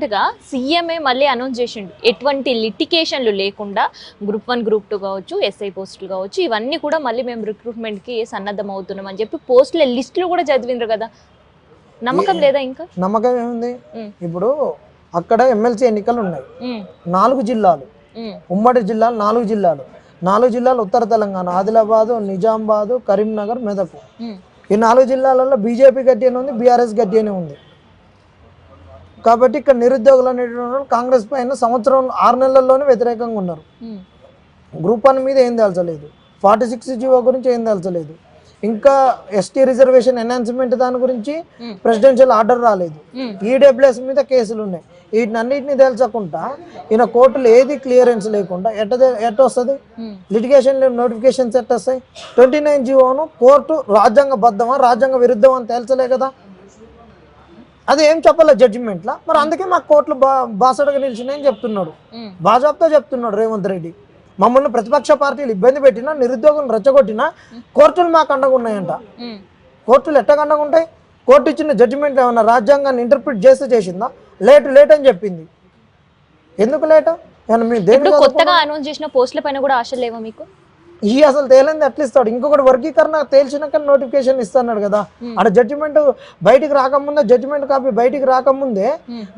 రీసెంట్గా సీఎంఏ మళ్ళీ అనౌన్స్ చేసిండు ఎటువంటి లిటికేషన్లు లేకుండా గ్రూప్ 1 గ్రూప్ 2 కావచ్చు ఎస్ఐ పోస్టులు కావచ్చు ఇవన్నీ కూడా మళ్ళీ మేము రిక్రూట్మెంట్కి సన్నద్ధం అవుతున్నాం అని చెప్పి పోస్టుల లిస్టులు కూడా చదివిండ్రు కదా, నమ్మకం లేదా? ఇంకా నమ్మకం ఏముంది? ఇప్పుడు అక్కడ ఎమ్మెల్సీ ఎన్నికలు ఉన్నాయి, 4 జిల్లాలు, ఉమ్మడి జిల్లాలు 4 జిల్లాలు, 4 జిల్లాలు ఉత్తర తెలంగాణ, ఆదిలాబాదు, నిజామాబాదు, కరీంనగర్, మెదక్. ఈ 4 జిల్లాలలో బీజేపీ గట్టి అని ఉంది, బీఆర్ఎస్ గట్టి అని ఉంది. కాబట్టి ఇక్కడ నిరుద్యోగులు అనేటువంటి కాంగ్రెస్ పైన సంవత్సరం 6 నెలల్లోనే వ్యతిరేకంగా ఉన్నారు. గ్రూప్ 1 మీద ఏం తేల్చలేదు, 46 జీవో గురించి ఏం తేల్చలేదు, ఇంకా ఎస్టీ రిజర్వేషన్ ఎన్హాన్స్మెంట్ దాని గురించి ప్రెసిడెన్షియల్ ఆర్డర్ రాలేదు, ఈడబ్ల్యూఎస్ మీద కేసులు ఉన్నాయి. వీటినన్నిటిని తేల్చకుండా ఈయన కోర్టులు ఏది క్లియరెన్స్ లేకుండా ఎట్ట వస్తుంది? లిటిగేషన్ నోటిఫికేషన్స్ ఎట్ట వస్తాయి? 29 జీవోను కోర్టు రాజ్యాంగబద్ధమా రాజ్యాంగ విరుద్ధమా అని తేల్చలే కదా, అది ఏం చెప్పలేదు జడ్జిమెంట్లో. మరి అందుకే మాకు కోర్టులు బాసడగా నిలిచినాయని చెప్తున్నాడు, బాజాబ్తో చెప్తున్నాడు రేవంత్ రెడ్డి. మమ్మల్ని ప్రతిపక్ష పార్టీలు ఇబ్బంది పెట్టినా, నిరుద్యోగులను రెచ్చగొట్టినా కోర్టులు మాకు అండగా ఉన్నాయంట. కోర్టులు ఎట్టగా అండగా ఉంటాయి? కోర్టు ఇచ్చిన జడ్జిమెంట్ ఏమన్నా రాజ్యాంగాన్ని ఇంటర్ప్రిట్ చేసిందా? లేట్ అని చెప్పింది. ఎందుకు లేట్? కొత్తగా అనౌన్స్ చేసిన పోస్టుల పైన కూడా ఆశ లేవా మీకు? ఈ అసలు తేలింది ఎట్లా ఇస్తాడు? ఇంకొకటి వర్గీకరణ తేల్చినాక నోటిఫికేషన్ ఇస్తున్నాడు కదా. అక్కడ జడ్జిమెంట్ బయటికి రాకముందే, జడ్జిమెంట్ కాపీ బయటికి రాకముందే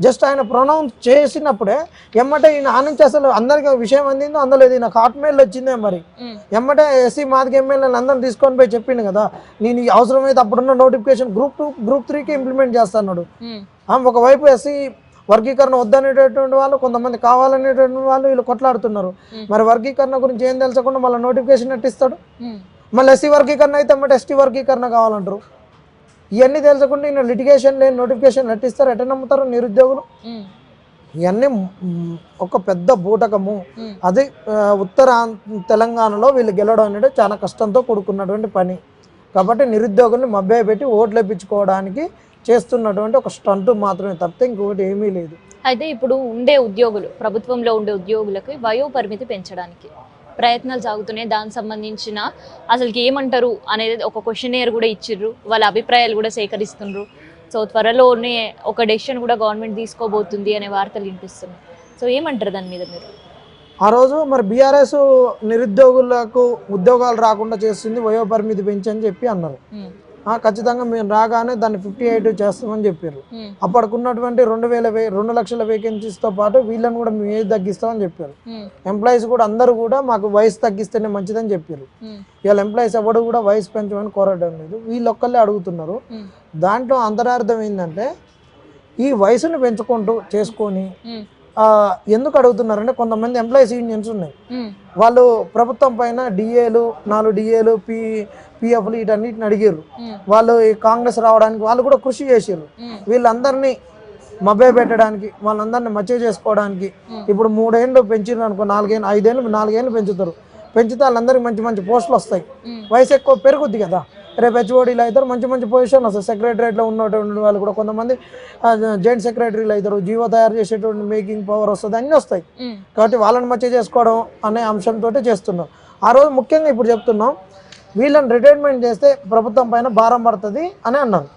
జస్ట్ ఆయన ప్రొనౌన్స్ చేసినప్పుడే ఎమ్మటే ఈయన ఆ నుంచి అసలు అందరికి విషయం అందిందో అందలేదు, నాకు హాట్మెయిల్ వచ్చిందే. మరి ఎమ్మటే ఎస్సీ మాదిగ ఎమ్మెల్యేలను అందరం తీసుకొని పోయి చెప్పిండు కదా, నేను అవసరమైతే అప్పుడున్న నోటిఫికేషన్ గ్రూప్ 2 గ్రూప్ 3కి ఇంప్లిమెంట్ చేస్తున్నాడు. ఒకవైపు ఎస్సీ వర్గీకరణ వద్దనేటటువంటి వాళ్ళు, కొంతమంది కావాలనేటువంటి వాళ్ళు వీళ్ళు కొట్లాడుతున్నారు. మరి వర్గీకరణ గురించి ఏం తెలుసకుండా మళ్ళీ నోటిఫికేషన్ ఎట్టిస్తాడు? మళ్ళీ ఎస్సీ వర్గీకరణ అయితే మళ్ళీ ఎస్టీ వర్గీకరణ కావాలంటారు. ఇవన్నీ తెలుసకుండా ఈయన లిటిగేషన్ లేని నోటిఫికేషన్ ఎట్టిస్తారు? ఎట్ట నమ్ముతారు నిరుద్యోగులు? ఇవన్నీ ఒక పెద్ద బూటకము. అది ఉత్తర తెలంగాణలో వీళ్ళు గెలవడం అనేది చాలా కష్టంతో కూడుకున్నటువంటి పని. కాబట్టి నిరుద్యోగుల్ని మభ్యపెట్టి ఓట్లు వేయించుకోవడానికి చేస్తున్నటువంటి ఒక స్టంట్ మాత్రమే తప్పితే ఇంకొకటి ఏమీ లేదు. అయితే ఇప్పుడు ఉండే ఉద్యోగులు, ప్రభుత్వంలో ఉండే ఉద్యోగులకి వయో పరిమితి పెంచడానికి ప్రయత్నాలు సాగుతున్నాయి. దానికి సంబంధించిన అసలుకి ఏమంటారు అనేది ఒక క్వశ్చనేర్ కూడా ఇచ్చిర్రు, వాళ్ళ అభిప్రాయాలు కూడా సేకరిస్తున్నారు. సో త్వరలోనే ఒక డెసిషన్ కూడా గవర్నమెంట్ తీసుకోబోతుంది అనే వార్తలు వినిపిస్తున్నాయి. సో ఏమంటారు దాని మీద మీరు? ఆ రోజు మరి బీఆర్ఎస్ నిరుద్యోగులకు ఉద్యోగాలు రాకుండా చేస్తుంది, వయో పరిమితి పెంచని చెప్పి అన్నారు. ఖచ్చితంగా మేము రాగానే దాన్ని 58 చేస్తామని చెప్పారు. అప్పటికున్నటువంటి 2 లక్షల వేకెన్సీస్తో పాటు వీళ్ళని కూడా మేము ఏది తగ్గిస్తామని చెప్పారు. ఎంప్లాయీస్ కూడా అందరూ కూడా మాకు వయసు తగ్గిస్తేనే మంచిదని చెప్పారు. వీళ్ళ ఎంప్లాయీస్ ఎవరు కూడా వయసు పెంచమని కోరడం లేదు, వీళ్ళొక్కళ్ళే అడుగుతున్నారు. దాంట్లో అంతరార్థం ఏంటంటే ఈ వయసును పెంచుకుంటూ చేసుకొని ఎందుకు అడుగుతున్నారంటే కొంతమంది ఎంప్లాయీస్ యూనియన్స్ ఉన్నాయి, వాళ్ళు ప్రభుత్వం పైన డిఏలు 4 డిఏలు పిఎఫ్లు వీటన్నిటిని అడిగారు. వాళ్ళు ఈ కాంగ్రెస్ రావడానికి వాళ్ళు కూడా కృషి చేసారు. వీళ్ళందరినీ మభ్య పెట్టడానికి, వాళ్ళందరినీ మచ్చ చేసుకోవడానికి ఇప్పుడు 3 ఏళ్ళు పెంచారు అనుకో, 4 ఏళ్ళు పెంచుతారు. పెంచితే వాళ్ళందరికీ మంచి మంచి పోస్టులు వస్తాయి, వయసు ఎక్కువ పెరుగుద్ది కదా. రేపు హెచ్ఓడీలు అవుతారు, మంచి మంచి పొజిషన్ వస్తుంది. సెక్రటరియట్లో ఉన్నటువంటి వాళ్ళు కూడా కొంతమంది జాయింట్ సెక్రటరీలు అవుతారు, జీవో తయారు చేసేటువంటి మేకింగ్ పవర్ వస్తుంది, అన్నీ వస్తాయి. కాబట్టి వాళ్ళని మచ్చ చేసుకోవడం అనే అంశంతో చేస్తున్నాం. ఆ రోజు ముఖ్యంగా ఇప్పుడు చెప్తున్నాం, వీళ్ళని రిటైర్మెంట్ చేస్తే ప్రభుత్వం పైన భారం పడుతుంది అని అన్నారు.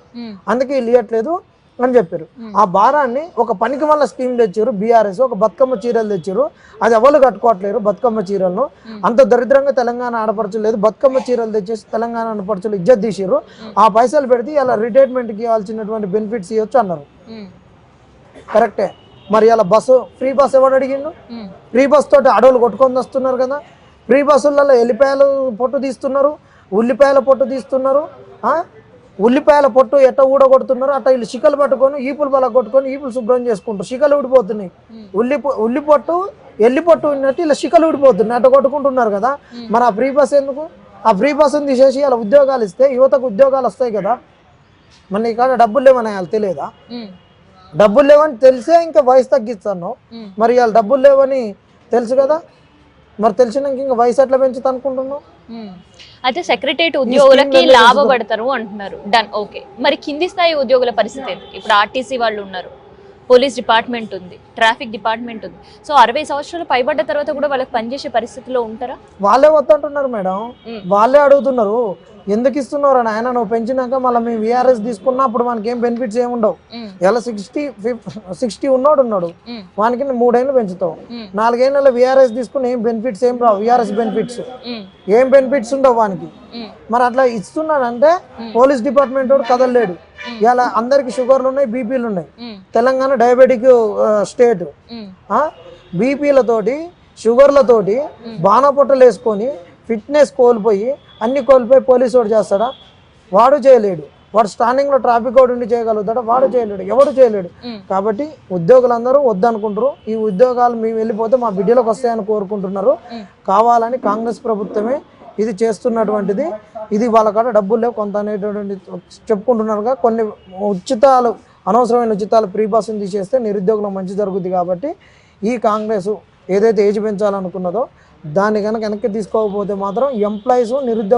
అందుకే వీళ్ళు ఇవ్వట్లేదు అని చెప్పారు. ఆ భారాన్ని ఒక పనికి వల్ల స్కీమ్ తెచ్చారు బీఆర్ఎస్, ఒక బతుకమ్మ చీరలు తెచ్చారు. అది ఎవరు కట్టుకోవట్లేరు బతుకమ్మ చీరలను. అంత దరిద్రంగా తెలంగాణ ఆడపడుచులేదు, బతుకమ్మ చీరలు తెచ్చేసి తెలంగాణ ఆడపడుచులు ఇజ్జత్ తీసారు. ఆ పైసలు పెడితే ఇలా రిటైర్మెంట్కి ఇవ్వాల్సినటువంటి బెనిఫిట్స్ ఇవ్వచ్చు అన్నారు. కరెక్టే. మరి ఇలా ఫ్రీ బస్ ఎవడు అడిగిండు? ఫ్రీ బస్ తోటి అడవులు కొట్టుకొని వస్తున్నారు కదా. ఫ్రీ బస్సులలో ఎల్లిపాయలు పొట్టు తీస్తున్నారు, ఉల్లిపాయల పొట్టు తీస్తున్నారు. ఉల్లిపాయల పొట్టు ఎట్ట ఊడగొడుతున్నారు, అట్ట వీళ్ళు శికలు పట్టుకొని ఈపులు బల కొట్టుకొని ఈపులు శుభ్రం చేసుకుంటారు. శికలు ఊడిపోతున్నాయి. ఉల్లిపొట్టు ఎల్లిపొట్టు ఉన్నట్టు ఇలా శికలు ఊడిపోతున్నాయి, అట్ట కొట్టుకుంటున్నారు కదా. మరి ఆ ఫ్రీ బస్ ఎందుకు? ఆ ఫ్రీ బస్సును తీసేసి అలా ఉద్యోగాలు ఇస్తే యువతకు ఉద్యోగాలు వస్తాయి కదా. మన ఇక్కడ డబ్బులు లేవని వాళ్ళు తెలియదా? డబ్బులు లేవని తెలిసే ఇంకా వయసు తగ్గిస్తాను. మరి వాళ్ళు డబ్బులు లేవని తెలుసు కదా, మరి తెలిసినాక ఇంకా వయసు ఎట్లా పెంచుతా అనుకుంటున్నావు? అయితే సెక్రటరియట్ ఉద్యోగులకి లాభపడతారు అంటున్నారు. Done, okay. మరి కింది స్థాయి ఉద్యోగుల పరిస్థితి ఏంటి? ఇప్పుడు ఆర్టీసీ వాళ్ళు ఉన్నారు, పోలీస్ డిపార్ట్మెంట్ ఉంది, ట్రాఫిక్ డిపార్ట్మెంట్ ఉంది. సో 60 సంవత్సరాలు పైబడ్డ తర్వాత కూడా వాళ్ళకి పనిచేసే పరిస్థితిలో ఉంటారా? వాళ్ళే వద్దంటున్నారు మేడం, వాళ్ళే అడుగుతున్నారు ఎందుకు ఇస్తున్నారు అని. ఆయన నువ్వు పెంచినాక మళ్ళీ మేము విఆర్ఎస్ తీసుకున్నా అప్పుడు మనకి ఏం బెనిఫిట్స్ ఏమి ఉండవు. ఇలా 60 ఉన్నాడు వానికి 3 ఏళ్ళు పెంచుతావు, 4 ఏళ్ళ విఆర్ఎస్ తీసుకుని ఏం బెనిఫిట్స్ ఏం రావు. విఆర్ఎస్ బెనిఫిట్స్ ఏం బెనిఫిట్స్ ఉండవు వానికి. మరి అట్లా ఇస్తున్నాడంటే పోలీస్ డిపార్ట్మెంట్ వాడు కదలలేడు. ఇలా అందరికి షుగర్లు ఉన్నాయి, బీపీలు ఉన్నాయి. Telangana diabetic state. బీపీలతోటి షుగర్లతోటి బాణపొట్టలు వేసుకొని ఫిట్నెస్ కోల్పోయి అన్ని కోల్పోయి పోలీసు వాడు చేస్తాడా? వాడు చేయలేడు. వాడు స్టాండింగ్లో ట్రాఫిక్ వాడు ఉండి చేయగలుగుతాడా? వాడు చేయలేడు, ఎవడు చేయలేడు. కాబట్టి ఉద్యోగులందరూ వద్దనుకుంటారు. ఈ ఉద్యోగాలు మేము వెళ్ళిపోతే మా బిడ్డలకు వస్తాయని కోరుకుంటున్నారు. కావాలని కాంగ్రెస్ ప్రభుత్వమే ఇది చేస్తున్నటువంటిది. ఇది వాళ్ళ కాడ డబ్బులు లేవు కొంత అనేటువంటి చెప్పుకుంటున్నారుగా. కొన్ని ఉచితాలు, అనవసరమైన ఉచితాలు ఫ్రీ బస్సును తీసేస్తే నిరుద్యోగులకు మంచి జరుగుతుంది. కాబట్టి ఈ కాంగ్రెస్ ఏదైతే ఏజ్ పెంచాలనుకున్నదో దాన్ని కనుక వెనక్కి తీసుకోకపోతే మాత్రం ఎంప్లాయీస్ నిరుద్యోగ